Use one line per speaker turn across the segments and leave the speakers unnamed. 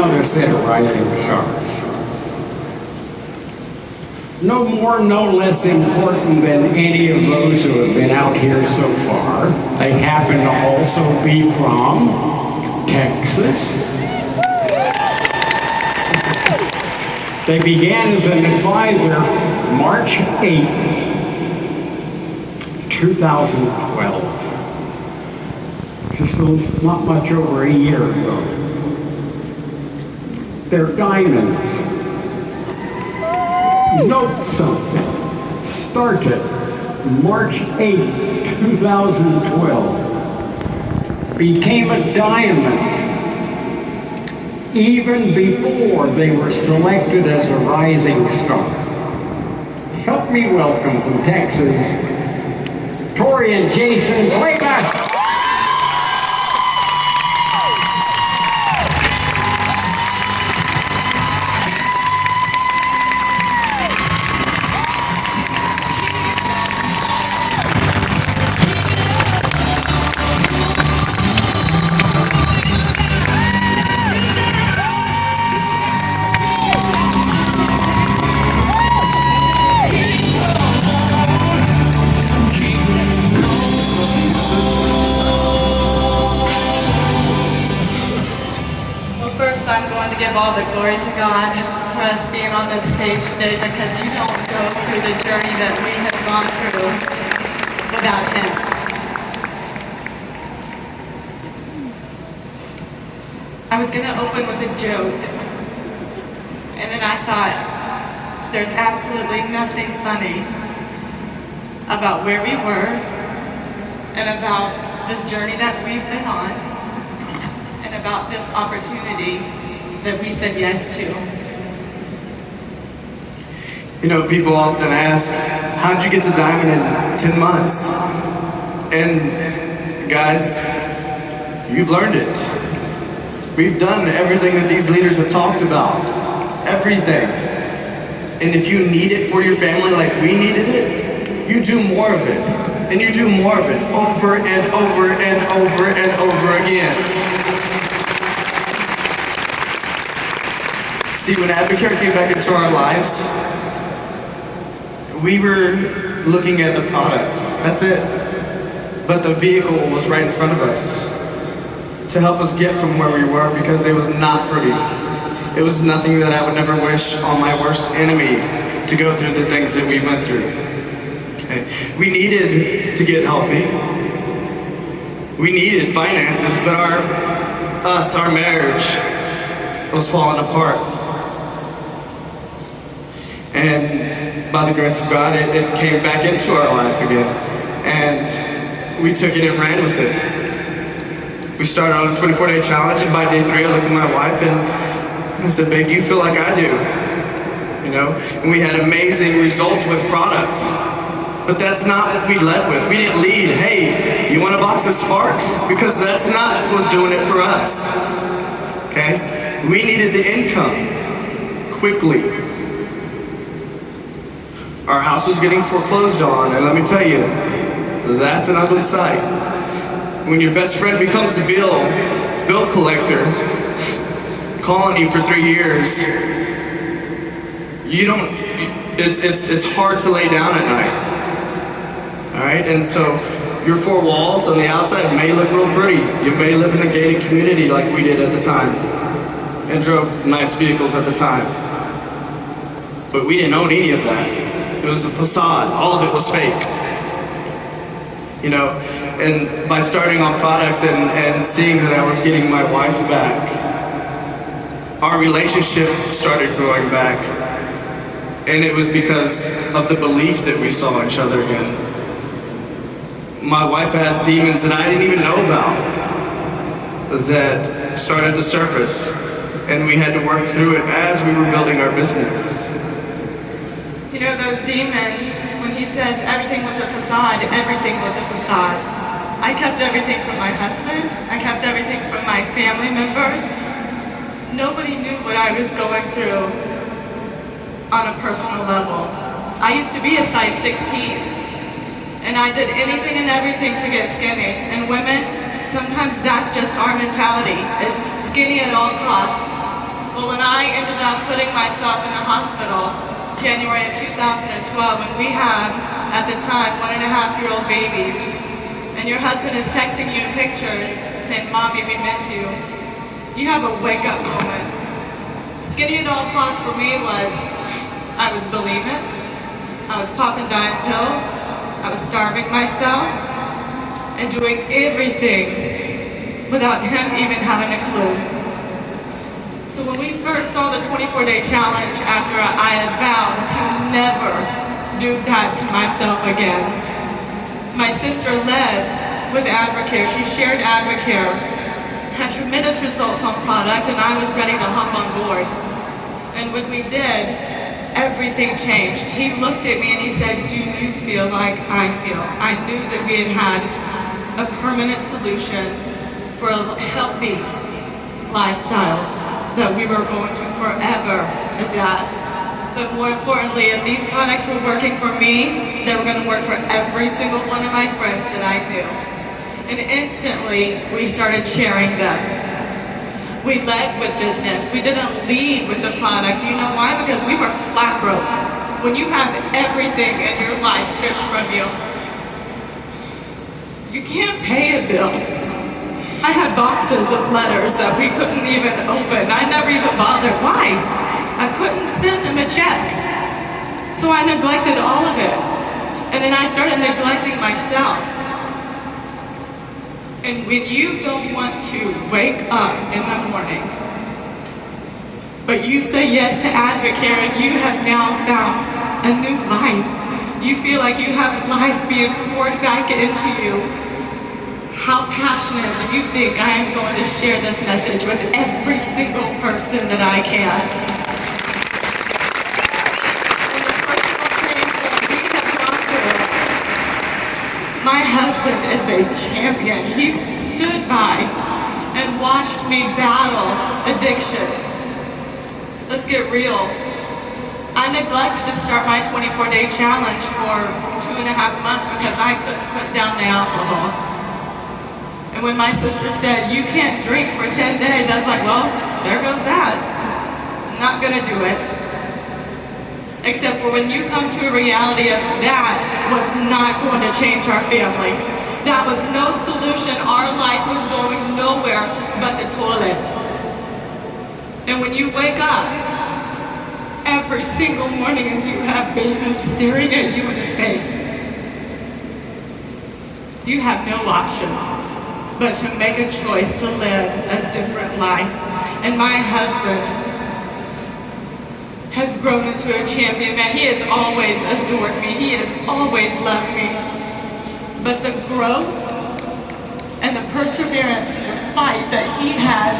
another set of rising stars. No more, no less important than any of those who have been out here so far. They happen to also be from Texas. They began as an advisor March 8th, 2012. Just not much over a year ago. They're diamonds. Note something. Started March 8, 2012. Became a diamond even before they were selected as a rising star. Help me welcome from Texas, Tori and Jason Cuevas.
I'm going to give all the glory to God for us being on this stage today, because you don't go through the journey that we have gone through without Him. I was going to open with a joke, and then I thought, there's absolutely nothing funny about where we were and about this journey that we've been on, and about this opportunity that we said yes to.
You know, people often ask, how'd you get to Diamond in 10 months? And guys, you've learned it. We've done everything that these leaders have talked about. Everything. And if you need it for your family like we needed it, you do more of it. And you do more of it over and over and over and over again. See, when Advocare came back into our lives, we were looking at the products. That's it. But the vehicle was right in front of us to help us get from where we were, because it was not pretty. It was nothing that I would never wish on my worst enemy to go through the things that we went through. Okay. We needed to get healthy. We needed finances, but our marriage was falling apart. And by the grace of God, it came back into our life again. And we took it and ran with it. We started on a 24-day challenge, and by day 3, I looked at my wife and I said, babe, you feel like I do. You know? And we had amazing results with products. But that's not what we led with. We didn't lead, hey, you want a box of Spark? Because that's not what was doing it for us. Okay? We needed the income quickly. Our house was getting foreclosed on, and let me tell you, that's an ugly sight. When your best friend becomes the bill collector, calling you for 3 years, you don't, it's hard to lay down at night. All right, and so your 4 walls on the outside may look real pretty. You may live in a gated community like we did at the time, and drove nice vehicles at the time. But we didn't own any of that. It was a facade. All of it was fake. You know, and by starting on products and seeing that I was getting my wife back, our relationship started growing back. And it was because of the belief that we saw each other again. My wife had demons that I didn't even know about that started to surface. And we had to work through it as we were building our business.
You know, those demons, when he says everything was a facade, everything was a facade. I kept everything from my husband. I kept everything from my family members. Nobody knew what I was going through on a personal level. I used to be a size 16, and I did anything and everything to get skinny. And women, sometimes that's just our mentality, is skinny at all costs. putting myself in the hospital, January of 2012, when we have, at the time, 1.5-year-old babies, and your husband is texting you pictures saying, "Mommy, we miss you," you have a wake-up moment. Skinny at all costs for me was, I was bulimic, I was popping diet pills, I was starving myself, and doing everything without him even having a clue. So when we first saw the 24-day challenge, after I had vowed to never do that to myself again, my sister led with Advocare. She shared Advocare, had tremendous results on product, and I was ready to hop on board. And when we did, everything changed. He looked at me and he said, "Do you feel like I feel?" I knew that we had had a permanent solution for a healthy lifestyle that we were going to forever adapt. But more importantly, if these products were working for me, they were going to work for every single one of my friends that I knew. And instantly, we started sharing them. We led with business. We didn't lead with the product. You know why? Because we were flat broke. When you have everything in your life stripped from you, you can't pay a bill. I had boxes of letters that we couldn't even open. I never even bothered. Why? I couldn't send them a check. So I neglected all of it. And then I started neglecting myself. And when you don't want to wake up in the morning, but you say yes to Advocare and you have now found a new life, you feel like you have life being poured back into you. How passionate do you think I am going to share this message with every single person that I can? And the personal change that we have gone through, my husband is a champion. He stood by and watched me battle addiction. Let's get real. I neglected to start my 24-day challenge for 2.5 months because I couldn't put down the alcohol. And when my sister said, "You can't drink for 10 days, I was like, well, there goes that. I'm not gonna do it. Except for when you come to a reality of that was not going to change our family. That was no solution. Our life was going nowhere but the toilet. And when you wake up every single morning and you have babies staring at you in the face, you have no option but to make a choice to live a different life. And my husband has grown into a champion, man. He has always adored me. He has always loved me. But the growth and the perseverance and the fight that he has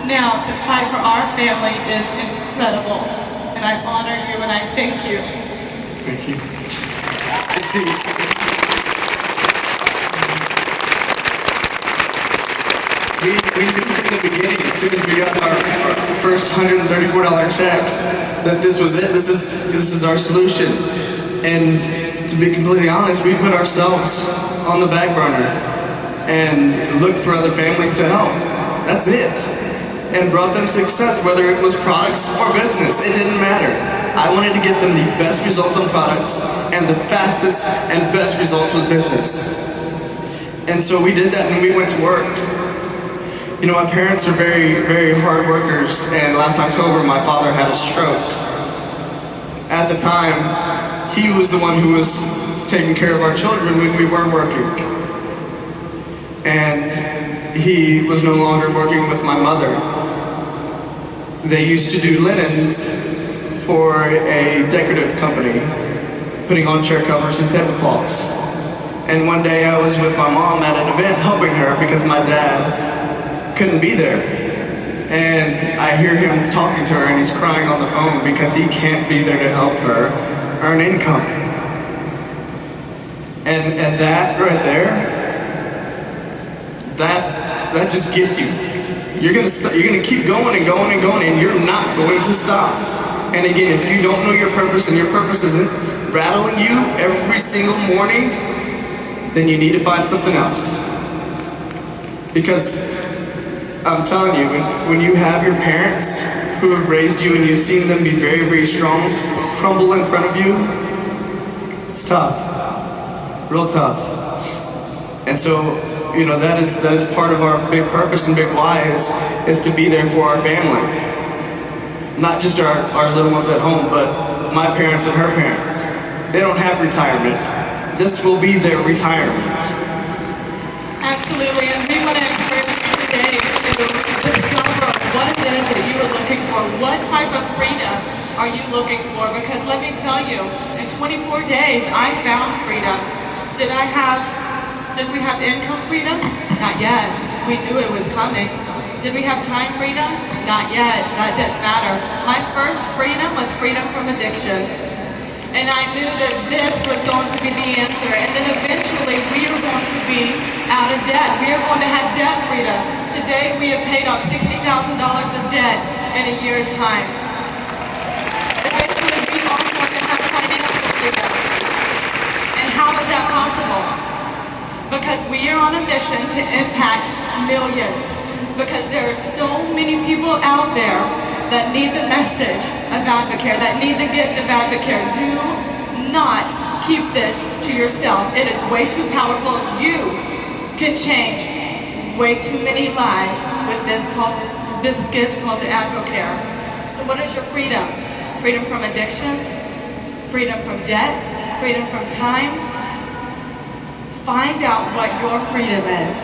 now to fight for our family is incredible. And I honor you and I thank you.
Thank you. We knew from the beginning, as soon as we got our first $134 check, that this was it. This is our solution. And to be completely honest, we put ourselves on the back burner and looked for other families to help. That's it. And brought them success, whether it was products or business. It didn't matter. I wanted to get them the best results on products and the fastest and best results with business. And so we did that and we went to work. You know, my parents are very, very hard workers, and last October my father had a stroke. At the time, he was the one who was taking care of our children when we were working. And he was no longer working with my mother. They used to do linens for a decorative company, putting on chair covers and tablecloths. And one day I was with my mom at an event helping her because my dad couldn't be there. And I hear him talking to her and he's crying on the phone because he can't be there to help her earn income. And that right there, that just gets you. You're gonna keep going and going and going, and you're not going to stop. And again, if you don't know your purpose and your purpose isn't rattling you every single morning, then you need to find something else. Because I'm telling you, when you have your parents who have raised you and you've seen them be very, very strong crumble in front of you, it's tough, real tough. And so, you know, that is part of our big purpose and big why is to be there for our family. Not just our little ones at home, but my parents and her parents. They don't have retirement. This will be their retirement.
Absolutely, and we want to encourage you today to discover what it is that you are looking for. What type of freedom are you looking for? Because let me tell you, in 24 days, I found freedom. Did we have income freedom? Not yet. We knew it was coming. Did we have time freedom? Not yet. That didn't matter. My first freedom was freedom from addiction. And I knew that this was going to be the answer. And then eventually we are going to be out of debt. We are going to have debt freedom. Today we have paid off $60,000 of debt in a year's time. Eventually we are going to have financial freedom. And how is that possible? Because we are on a mission to impact millions. Because there are so many people out there that need the message of Advocare, that need the gift of Advocare. Do not keep this to yourself. It is way too powerful. You can change way too many lives with this gift called Advocare. So what is your freedom? Freedom from addiction? Freedom from debt? Freedom from time? Find out what your freedom is.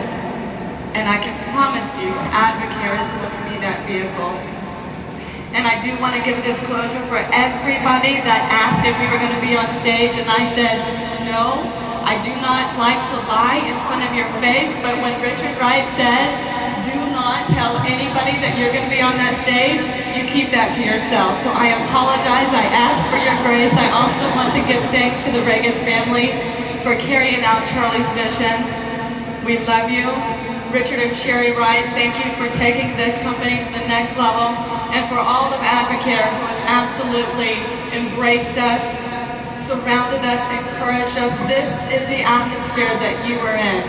And I can promise you, Advocare is going to be that vehicle. And I do want to give a disclosure for everybody that asked if we were going to be on stage, and I said, no, I do not like to lie in front of your face, but when Richard Wright says, do not tell anybody that you're going to be on that stage, you keep that to yourself. So I apologize, I ask for your grace. I also want to give thanks to the Regis family for carrying out Charlie's mission. We love you. Richard and Sherry Wright, thank you for taking this company to the next level, and for all of Advocare who has absolutely embraced us, surrounded us, encouraged us. This is the atmosphere that you are in.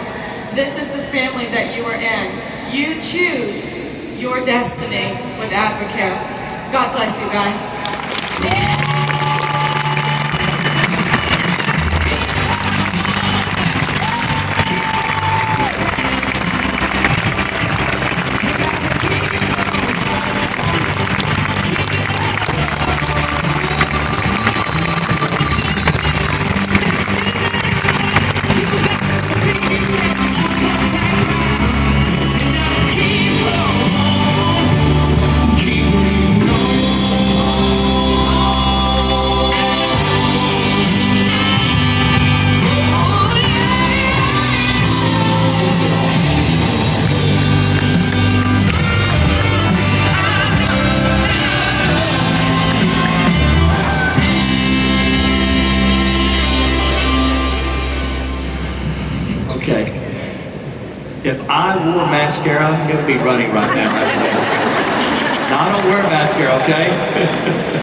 This is the family that you are in. You choose your destiny with Advocare. God bless you guys.
Okay. If I wore mascara, it would be running right now. Now, I don't wear mascara, okay?